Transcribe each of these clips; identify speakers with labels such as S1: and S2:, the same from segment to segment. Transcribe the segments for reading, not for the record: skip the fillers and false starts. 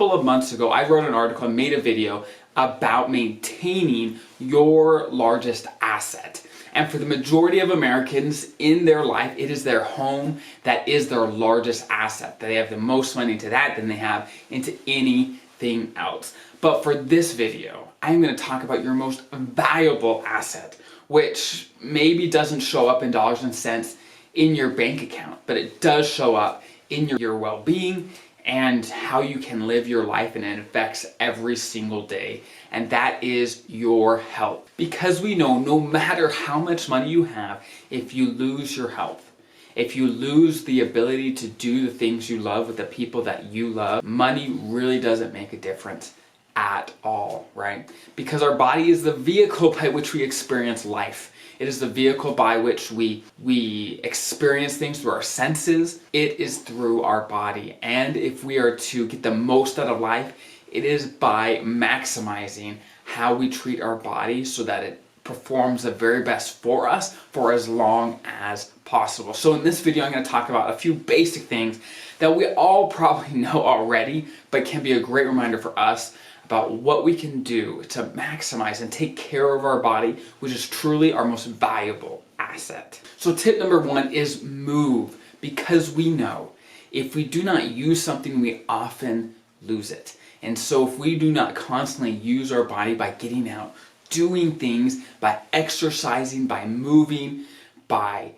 S1: couple of months ago, I wrote an article and made a video about maintaining your largest asset. And for the majority of Americans in their life, it is their home that is their largest asset. They have the most money into that than they have into anything else. But for this video, I'm going to talk about your most valuable asset, which maybe doesn't show up in dollars and cents in your bank account, but it does show up in your well-being and how you can live your life, and it affects every single day, and that is your health. Because we know no matter how much money you have, if you lose your health, if you lose the ability to do the things you love with the people that you love, money really doesn't make a difference at all, right? Because our body is the vehicle by which we experience life. It is the vehicle by which we experience things through our senses. It is through our body. And if we are to get the most out of life, it is by maximizing how we treat our body so that it performs the very best for us for as long as possible. So in this video, I'm going to talk about a few basic things that we all probably know already, but can be a great reminder for us about what we can do to maximize and take care of our body, which is truly our most valuable asset. So tip number one is move, because we know if we do not use something, we often lose it. And so if we do not constantly use our body by getting out, doing things, by exercising, by moving, by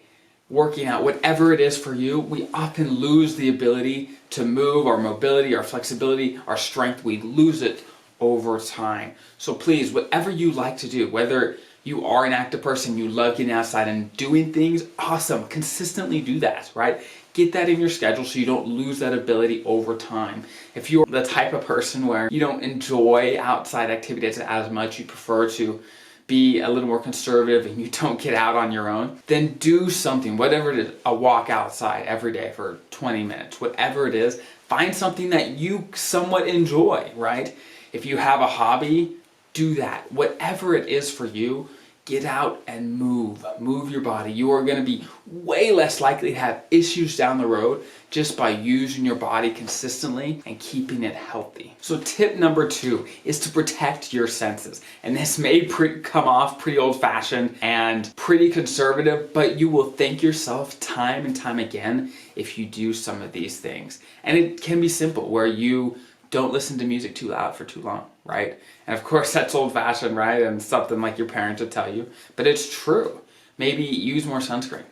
S1: working out, whatever it is for you, we often lose the ability to move, our mobility, our flexibility, our strength. We lose it over time. So please, whatever you like to do, whether you are an active person, you love getting outside and doing things, awesome. Consistently do that, right? Get that in your schedule so you don't lose that ability over time. If you're the type of person where you don't enjoy outside activities as much, you prefer to be a little more conservative and you don't get out on your own, then do something, whatever it is, a walk outside every day for 20 minutes, whatever it is, find something that you somewhat enjoy, right? If you have a hobby, do that. Whatever it is for you, get out and move. Move your body. You are going to be way less likely to have issues down the road just by using your body consistently and keeping it healthy. So tip number two is to protect your senses. And this may come off pretty old-fashioned and pretty conservative, but you will thank yourself time and time again if you do some of these things. And it can be simple, where you don't listen to music too loud for too long, right? And of course that's old-fashioned, right? And something like your parents would tell you, but it's true. Maybe use more sunscreen,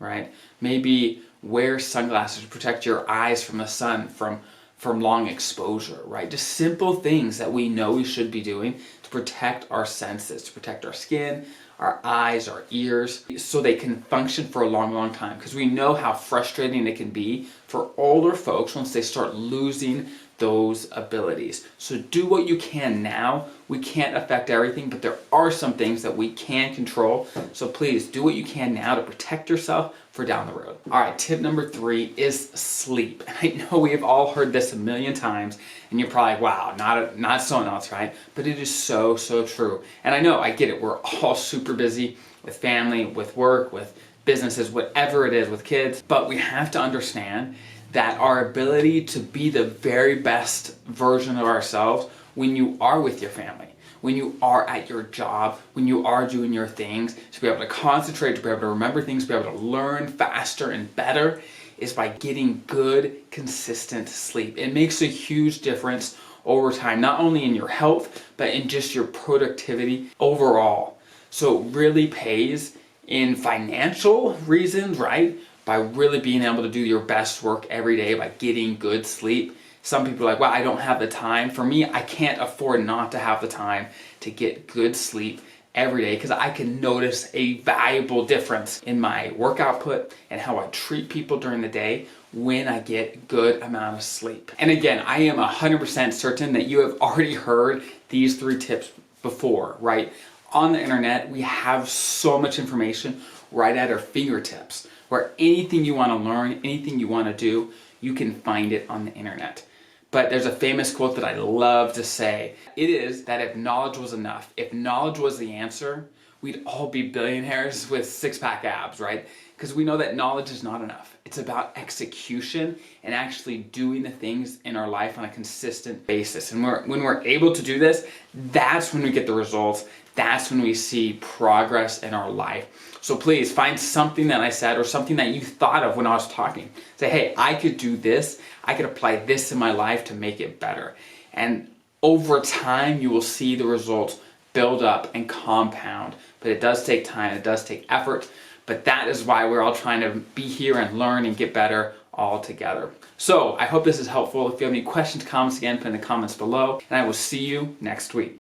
S1: right? Maybe wear sunglasses to protect your eyes from the sun, from long exposure, right? Just simple things that we know we should be doing to protect our senses, to protect our skin, our eyes, our ears, so they can function for a long, long time. Because we know how frustrating it can be for older folks once they start losing those abilities. So do what you can now. We can't affect everything, but there are some things that we can control. So please do what you can now to protect yourself for down the road. All right, tip number three is sleep. I know we have all heard this a million times, and you're probably like, wow, not so else, right? But it is so, so true. And I know, I get it. We're all super busy with family, with work, with businesses, whatever it is, with kids. But we have to understand that our ability to be the very best version of ourselves when you are with your family, when you are at your job, when you are doing your things, to be able to concentrate, to be able to remember things, to be able to learn faster and better, is by getting good, consistent sleep. It makes a huge difference over time, not only in your health, but in just your productivity overall. So it really pays in financial reasons, right? By really being able to do your best work every day by getting good sleep. Some people are like, well, I don't have the time. For me, I can't afford not to have the time to get good sleep every day, because I can notice a valuable difference in my work output and how I treat people during the day when I get good amount of sleep. And again, I am 100% certain that you have already heard these three tips before, right? On the internet, we have so much information right at our fingertips, where anything you want to learn, anything you want to do, you can find it on the internet. But there's a famous quote that I love to say. It is that if knowledge was enough, if knowledge was the answer, we'd all be billionaires with six-pack abs, right? Because we know that knowledge is not enough. It's about execution and actually doing the things in our life on a consistent basis. And when we're able to do this, that's when we get the results. That's when we see progress in our life. So please find something that I said or something that you thought of when I was talking. Say, hey, I could do this. I could apply this in my life to make it better. And over time, you will see the results build up and compound. But it does take time. It does take effort. But that is why we're all trying to be here and learn and get better all together. So I hope this is helpful. If you have any questions, comments, again, put in the comments below. And I will see you next week.